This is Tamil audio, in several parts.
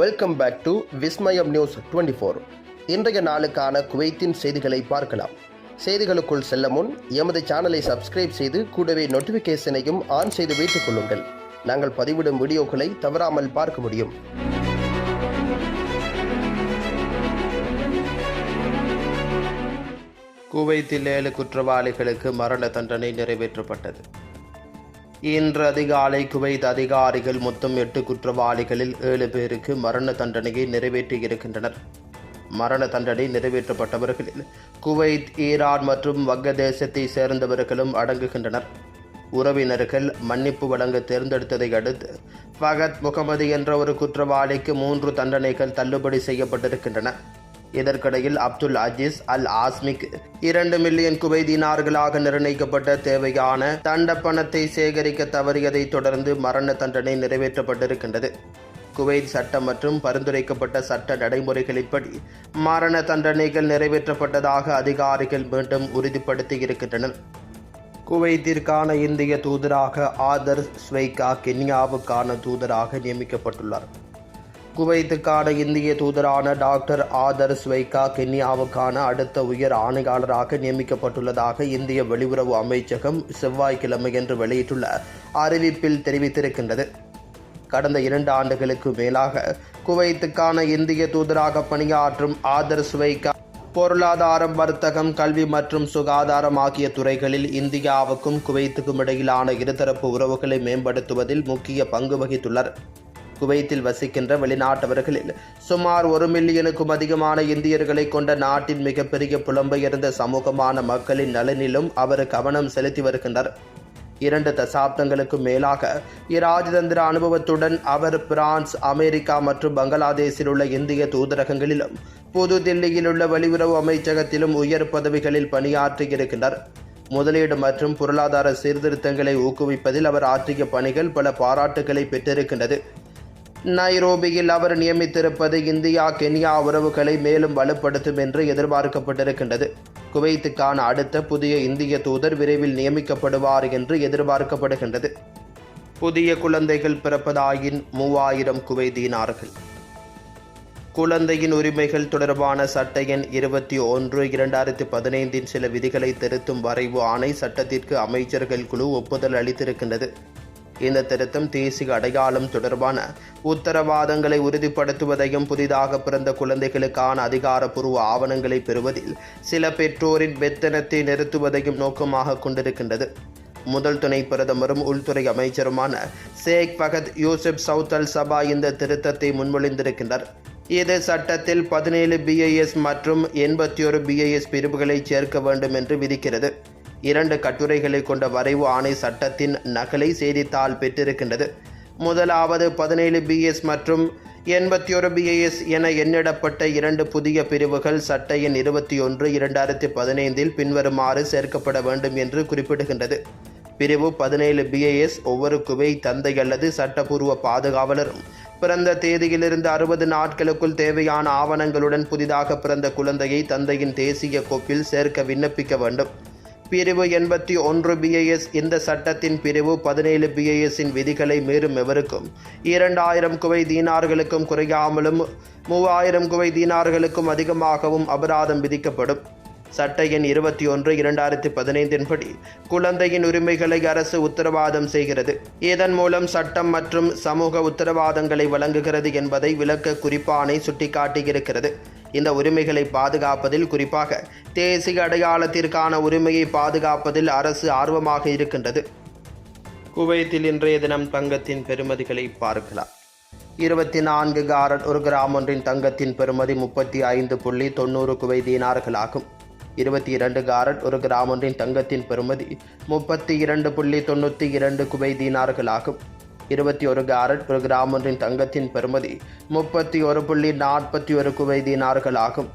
Welcome back to Vismayam news 24. இன்றைய நாளுக்கான குவைத்தின் செய்திகளை பார்க்கலாம். செய்திகளுக்குள் செல்ல முன் எமது சேனலை சப்ஸ்கிரைப் செய்து கூடவே நோட்டிஃபிகேஷனையும் ஆன் செய்து வைத்துக் கொள்ளுங்கள். நாங்கள் பதிவிடும் வீடியோக்களை தவறாமல் பார்க்க முடியும். குவைத்தில் 7 குற்றவாளிகளுக்கு மரண தண்டனை நிறைவேற்றப்பட்டது. இன்று அதிகாலை குவைத் அதிகாரிகள் மொத்தம் 8 குற்றவாளிகளில் 7 பேருக்கு மரண தண்டனையை நிறைவேற்றியிருக்கின்றனர். மரண தண்டனை நிறைவேற்றப்பட்டவர்களில் குவைத், ஈரான் மற்றும் வங்கதேசத்தை சேர்ந்தவர்களும் அடங்குகின்றனர். உறவினர்கள் மன்னிப்பு வழங்க தேர்ந்தெடுத்ததை அடுத்து ஃபகத் முகமது என்ற ஒரு குற்றவாளிக்கு 3 தண்டனைகள் தள்ளுபடி செய்யப்பட்டிருக்கின்றன. இதற்கிடையில் அப்துல் அஜீஸ் அல் ஆஸ்மிக்கு 2 மில்லியன் குவைத் தீனார்களாக நிர்ணயிக்கப்பட்ட தேவையான தண்டப்பணத்தை சேகரிக்க தவறியதை தொடர்ந்து மரண தண்டனை நிறைவேற்றப்பட்டிருக்கின்றது. குவைத் சட்டம் மற்றும் பரிந்துரைக்கப்பட்ட சட்ட நடைமுறைகளின்படி மரண தண்டனைகள் நிறைவேற்றப்பட்டதாக அதிகாரிகள் மீண்டும் உறுதிப்படுத்தியிருக்கின்றனர். குவைத்திற்கான இந்திய தூதராக ஆதர் ஸ்வைகா கென்யாவுக்கான தூதராக நியமிக்கப்பட்டுள்ளார். குவைத்துக்கான இந்திய தூதரான டாக்டர் ஆதர் ஸ்வைகா கென்யாவுக்கான அடுத்த உயர் ஆணையாளராக நியமிக்கப்பட்டுள்ளதாக இந்திய வெளியுறவு அமைச்சகம் செவ்வாய்க்கிழமையன்று வெளியிட்டுள்ள அறிவிப்பில் தெரிவித்திருக்கின்றது. கடந்த 2 ஆண்டுகளுக்கு மேலாக குவைத்துக்கான இந்திய தூதராக பணியாற்றும் ஆதர் ஸ்வைகா பொருளாதாரம், வர்த்தகம், கல்வி மற்றும் சுகாதாரம் ஆகிய துறைகளில் இந்தியாவுக்கும் குவைத்துக்கும் இடையிலான இருதரப்பு உறவுகளை மேம்படுத்துவதில் முக்கிய பங்கு வகித்துள்ளார். குவைத்தில் வசிக்கின்ற வெளிநாட்டவர்களில் சுமார் 1 மில்லியனுக்கும் அதிகமான இந்தியர்களை கொண்ட நாட்டின் மிகப்பெரிய புலம்பெயர்ந்த சமூகமான மக்களின் நலனிலும் அவர் கவனம் செலுத்தி வருகின்றார். 2 தசாப்தங்களுக்கும் மேலாக இராஜதந்திர அனுபவத்துடன் அவர் பிரான்ஸ், அமெரிக்கா மற்றும் பங்களாதேஷில் உள்ள இந்திய தூதரகங்களிலும் புது தில்லியில் உள்ள வெளியுறவு அமைச்சகத்திலும் உயர் பதவிகளில் பணியாற்றியிருக்கிறார். முதலீடு மற்றும் பொருளாதார சீர்திருத்தங்களை ஊக்குவிப்பதில் அவர் ஆற்றிய பணிகள் பல பாராட்டுகளை பெற்றிருக்கின்றது. நைரோபியில் அவர் நியமித்திருப்பது இந்தியா கென்யா உறவுகளை மேலும் வலுப்படுத்தும் என்று எதிர்பார்க்கப்பட்டிருக்கின்றது. குவைத்துக்கான அடுத்த புதிய இந்திய தூதர் விரைவில் நியமிக்கப்படுவார் என்று எதிர்பார்க்கப்படுகின்றது. புதிய குழந்தைகள் பிறப்பதாயின் 3000 குவைத் தீனார்கள். குழந்தையின் உரிமைகள் தொடர்பான சட்ட எண் 21/2015 சில விதிகளை திருத்தும் வரைவு ஆணை சட்டத்திற்கு அமைச்சர்கள் குழு ஒப்புதல் அளித்திருக்கின்றது. இந்த திருத்தம் தேசிய அடையாளம் தொடர்பான உத்தரவாதங்களை உறுதிப்படுத்துவதையும் புதிதாக பிறந்த குழந்தைகளுக்கான அதிகாரப்பூர்வ ஆவணங்களை பெறுவதில் சில பெற்றோரின் வெத்தனத்தை நிறுத்துவதையும் நோக்கமாக கொண்டிருக்கின்றது. முதல் துணை பிரதமரும் உள்துறை அமைச்சருமான ஷேக் ஃபகத் யூசுப் சவுத் அல் சபா இந்த திருத்தத்தை முன்மொழிந்திருக்கின்றார். இது சட்டத்தில் 17 BIS மற்றும் 81 BIS பிரிவுகளை சேர்க்க வேண்டும் என்று விதிக்கிறது. 2 கட்டுரைகளை கொண்ட வரைவு ஆணை சட்டத்தின் நகலை செய்தித்தாள் பெற்றிருக்கின்றது. முதலாவது 17 BS மற்றும் 81 BIS என எண்ணிடப்பட்ட 2 புதிய பிரிவுகள் சட்ட எண் 21/2015 பின்வருமாறு சேர்க்கப்பட வேண்டும் என்று குறிப்பிடுகின்றது. பிரிவு 17 BIS ஒவ்வொரு குவைத் தந்தை அல்லது சட்டப்பூர்வ பாதுகாவலரும் பிறந்த தேதியிலிருந்து 60 நாட்களுக்குள் தேவையான ஆவணங்களுடன் புதிதாக பிறந்த குழந்தையை தந்தையின் தேசிய கோப்பில் சேர்க்க விண்ணப்பிக்க வேண்டும். பிரிவு 81 BIS இந்த சட்டத்தின் பிரிவு 17 BIS இன் விதிகளை மீறும் எவருக்கும் 2000 குவைத் தீனார்களுக்கும் குறையாமலும் 3000 குவைத் தீனார்களுக்கும் அதிகமாகவும் அபராதம் விதிக்கப்படும். சட்ட எண் 21/2015 படி குழந்தையின் உரிமைகளை அரசு உத்தரவாதம் செய்கிறது. இதன் மூலம் சட்டம் மற்றும் சமூக உத்தரவாதங்களை வழங்குகிறது என்பதை விளக்க குறிப்பாணை சுட்டிக்காட்டியிருக்கிறது. இந்த உரிமைகளை பாதுகாப்பதில், குறிப்பாக தேசிய அடையாளத்திற்கான உரிமையை பாதுகாப்பதில் அரசு ஆர்வமாக இருக்கின்றது. குவைத்தில் இன்றைய தினம் தங்கத்தின் பெறுமதிகளை பார்க்கலாம். 24 காரட் 1 கிராம் ஒன்றின் தங்கத்தின் பெறுமதி 35.90 குவைத் தீனார்களாகும். 22 காரட் 1 கிராம் ஒன்றின் தங்கத்தின் பெறுமதி 32.92 குவைத் தீனார்களாகும். 21 காரட் 1 கிராம் ஒன்றின் தங்கத்தின் பெறுமதி 31.41 குவைத் தீனார்களாகும்.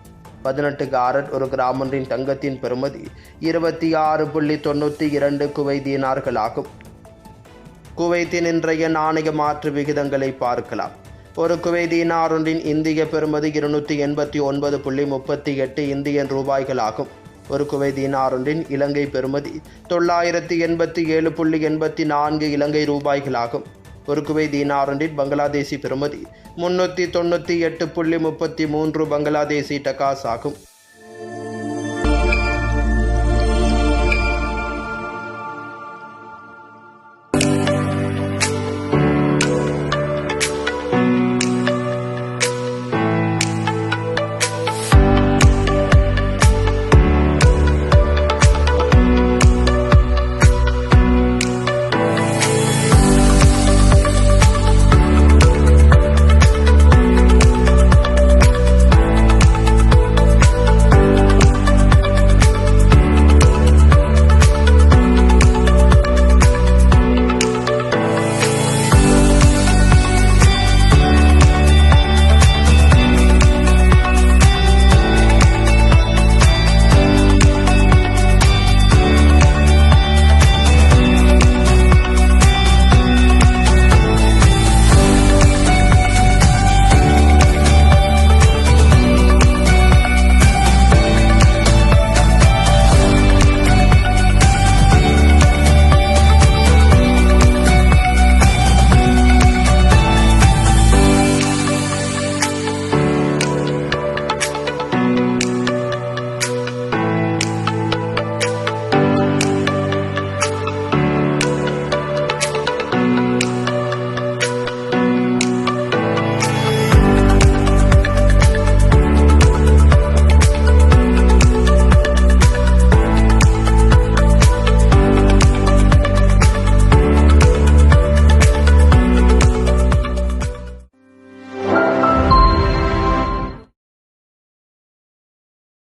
18 காரட் 1 கிராம் ஒன்றின் தங்கத்தின் பெறுமதி 26.92 குவைத் தீனார்களாகும். குவைத்தின் இன்றைய நாணய மாற்று விகிதங்களை பார்க்கலாம். ஒரு குவைத் தீனார் ஒன்றின் இந்திய பெறுமதி 289.38 இந்தியன் ரூபாய்களாகும். ஒரு குவைத் தீனார் ஒன்றின் இலங்கை பெறுமதி 987.84 இலங்கை ரூபாய்களாகும். ஒரு குவைத் தீனாரின் பங்களாதேசி பெறுமதி 398.33 பங்களாதேசி டகாஸ் ஆகும்.